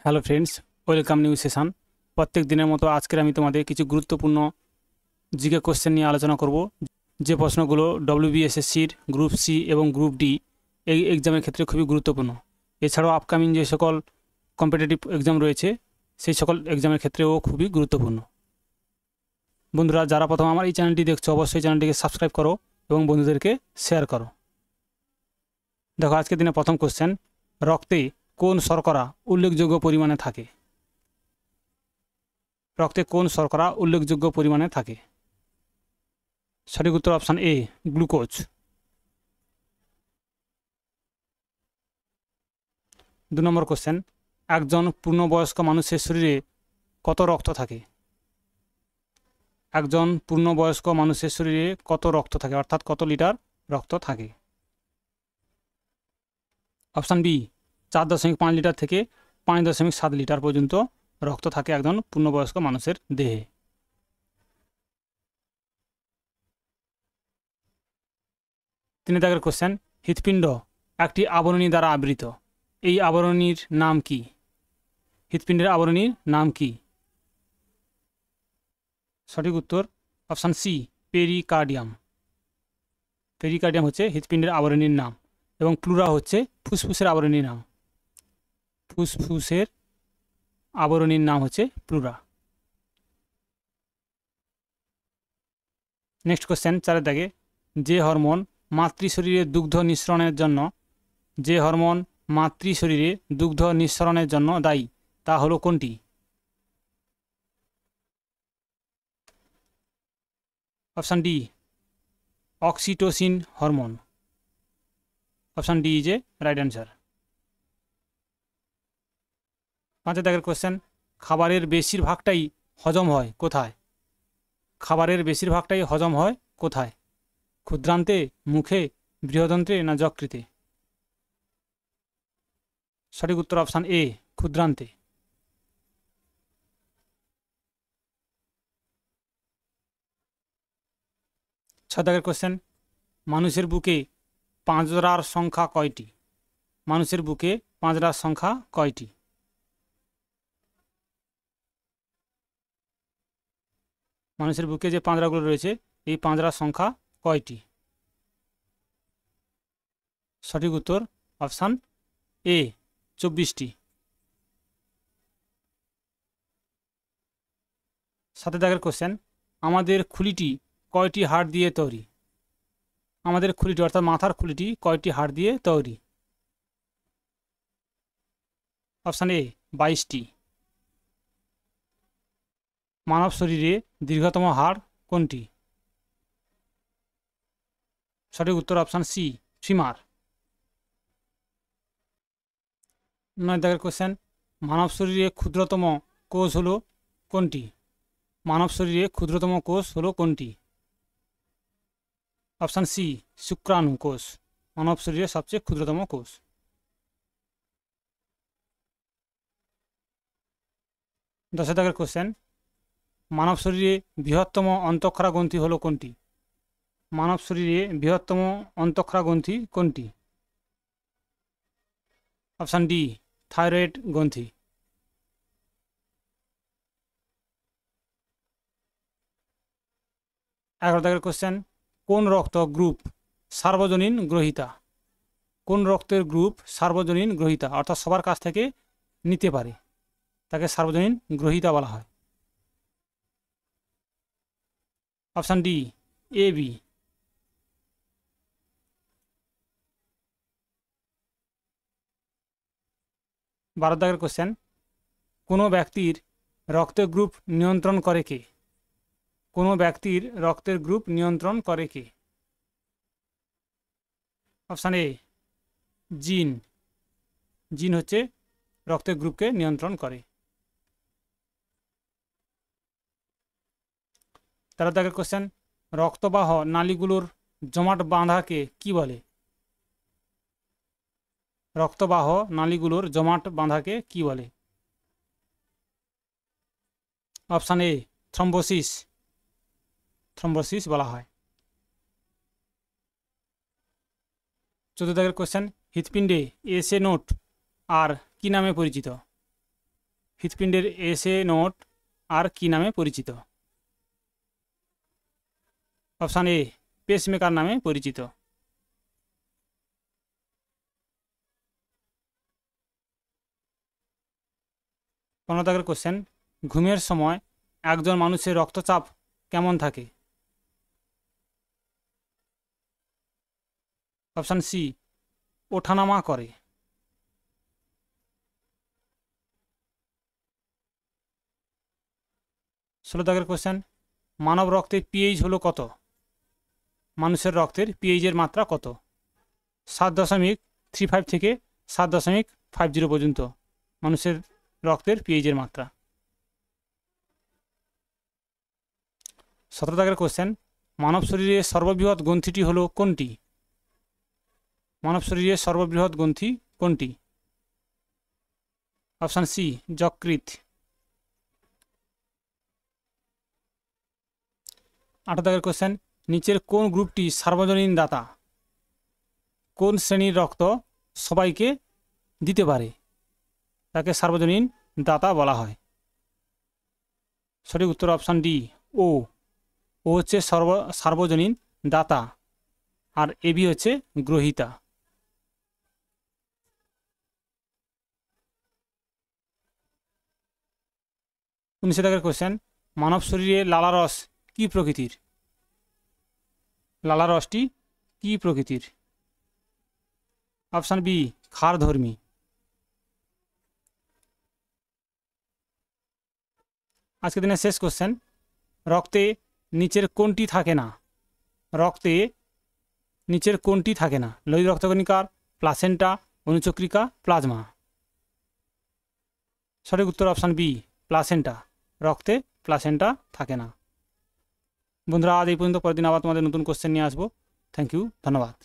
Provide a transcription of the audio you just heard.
Hello friends, welcome new session. প্রত্যেক দিনের মতো আজকের আমি তোমাদের কিছু গুরুত্বপূর্ণ জিকে কোশ্চেন নিয়ে আলোচনা করব, যে প্রশ্নগুলো ডব্লিউবিএসএসসির গ্রুপ সি এবং গ্রুপ ডি এই এক্সামের ক্ষেত্রে খুবই গুরুত্বপূর্ণ। এছাড়াও আপকামিং যে সকল কম্পিটিটিভ এক্সাম রয়েছে সেই সকল এক্সামের ক্ষেত্রেও খুবই গুরুত্বপূর্ণ। বন্ধুরা, যারা প্রথম আমার এই চ্যানেলটি দেখছো অবশ্যই চ্যানেলটিকে সাবস্ক্রাইব করো এবং বন্ধুদেরকে শেয়ার করো। দেখো, আজকের দিনে প্রথম কোশ্চেন, রক্তে কোন শর্করা উল্লেখযোগ্য পরিমাণে থাকে? রক্তে কোন শর্করা উল্লেখযোগ্য পরিমাণে থাকে? সঠিক উত্তর option A, glucose. 2 number question, একজন পূর্ণবয়স্ক মানুষের শরীরে কত রক্ত থাকে? একজন পূর্ণবয়স্ক মানুষের শরীরে কত রক্ত থাকে, অর্থাৎ কত লিটার রক্ত থাকে? অপশান বি, 4.5 লিটার থেকে 5.7 লিটার পর্যন্ত রক্ত থাকে একজন পূর্ণবয়স্ক মানুষের দেহে। 3 দাগের কোশ্চেন, হৃৎপিণ্ড একটি আবরণী দ্বারা আবৃত, এই আবরণীর নাম কি? হৃৎপিণ্ডের আবরণীর নাম কি? সঠিক উত্তর অপশান সি, পেরিকার্ডিয়াম। পেরিকার্ডিয়াম হচ্ছে হৃৎপিণ্ডের আবরণীর নাম এবং প্লুরা হচ্ছে ফুসফুসের আবরণীর নাম। ফুসফুসের আবরণীর নাম হচ্ছে প্লুরা। নেক্সট কোশ্চেন, 4 দাগে, যে হরমোন মাতৃ শরীরে দুগ্ধ নিঃসরণের জন্য দায়ী তা হলো কোনটি? Option D, oxytocin hormone. Option D is a right answer. 5 দাগের কোশ্চেন, খাবারের বেশিরভাগটাই হজম হয় কোথায়? খাবারের বেশিরভাগটাই হজম হয় কোথায়? ক্ষুদ্রান্তে, মুখে, বৃহদন্ত্রে না যকৃতে? সঠিক উত্তর অপশান এ, ক্ষুদ্রান্তে। 6 দাগের কোশ্চেন, মানুষের বুকে পাঁজরার সংখ্যা কয়টি? মানুষের বুকে পাঁজরার সংখ্যা কয়টি? মানুষের বুকে যে পাঁজরাগুলো রয়েছে এই পাঁজরার সংখ্যা কয়টি? সঠিক উত্তর অপশান এ, 24টি। 7 দাগের কোশ্চেন, আমাদের খুলিটি কয়টি হাড় দিয়ে তৈরি? আমাদের খুলিটি অর্থাৎ মাথার খুলিটি কয়টি হাড় দিয়ে তৈরি? Option A, 22টি। মানব শরীরে দীর্ঘতম হাড় কোনটি? সঠিক উত্তর অপশান সি, ফিমার। 9 দাগের কোশ্চেন, মানব শরীরে ক্ষুদ্রতম কোষ হলো কোনটি? মানব শরীরে ক্ষুদ্রতম কোষ হলো কোনটি? অপশান সি, শুক্রাণু কোষ মানব শরীরে সবচেয়ে ক্ষুদ্রতম কোষ। 10 দাগের কোশ্চেন, মানব শরীরে বৃহত্তম অন্তঃক্ষরা গ্রন্থি হলো কোনটি? মানব শরীরে বৃহত্তম অন্তঃক্ষরা গ্রন্থি কোনটি? অপশান ডি, থাইরয়েড গ্রন্থি। 11 দাগের কোশ্চেন, কোন রক্ত গ্রুপ সার্বজনীন গ্রহীতা? কোন রক্তের গ্রুপ সার্বজনীন গ্রহীতা, অর্থাৎ সবার কাছ থেকে নিতে পারে, তাকে সার্বজনীন গ্রহীতা বলা হয়? Option D, A B. 12 দাগের কোশ্চেন, কোনো ব্যক্তির রক্তের গ্রুপ নিয়ন্ত্রণ করে কে? কোনো ব্যক্তির রক্তের গ্রুপ নিয়ন্ত্রণ করে কে? অপশান এ, জিন। জিন হচ্ছে রক্তের গ্রুপকে নিয়ন্ত্রণ করে। 13 দাগের কোশ্চেন, রক্তবাহ নালীগুলোর জমাট বাঁধাকে কি বলে? রক্তবাহ নালীগুলোর জমাট বাঁধাকে কি বলে? Option A, thrombosis. থ্রম্বোসিস বলা হয়। 14 দাগের কোশ্চেন, হৃৎপিণ্ডে এসএ নোড আর কি নামে পরিচিত? হৃৎপিণ্ডের এসএ নোড আর কি নামে পরিচিত? অপশান এ পেসমেকার নামে পরিচিত। 15 দাগের কোশ্চেন, ঘুমের সময় একজন মানুষের রক্তচাপ কেমন থাকে? অপশান সি ওঠানামা করে। 16 দাগের কোশ্চেন, মানব রক্তের পিএইচ হলো কত? মানুষের রক্তের পিএইচের মাত্রা কত? 7.35 থেকে 7.50 পর্যন্ত মানুষের রক্তের পিএইচের মাত্রা। 17 দাগের কোশ্চেন, মানব শরীরের সর্ববৃহৎ গ্রন্থিটি হলো কোনটি? মানব শরীরের সর্ববৃহৎ গ্রন্থি কোনটি? অপশান সি যকৃৎ। 18 দাগের কোশ্চেন, নিচের কোন গ্রুপটি সার্বজনীন দাতা? কোন শ্রেণীর রক্ত সবাইকে দিতে পারে? তাকে সার্বজনীন দাতা বলা হয়। সঠিক উত্তর অপশান ডি ও। ও হচ্ছে সার্বজনীন দাতা আর এবি হচ্ছে গ্রহীতা। 19 দাগের কোশ্চেন, মানব শরীরে লালারস কি প্রকৃতির? লালারসটি কি প্রকৃতির? অপশান বি ক্ষারধর্মী। আজকের দিনের শেষ কোশ্চেন, রক্তে নিচের কোনটি থাকে না? রক্তে নিচের কোনটি থাকে না? লোহিত রক্তকণিকার, প্লাসেন্টা, অনুচক্রিকা, প্লাজমা। সঠিক উত্তর অপশান বি প্লাসেন্টা। রক্তে প্লাসেন্টা থাকে না। বন্ধুরা আজ এই পর্যন্ত, পরের দিন আবার তোমাদের নতুন কোশ্চেন নিয়ে আসবো। থ্যাংক ইউ, ধন্যবাদ।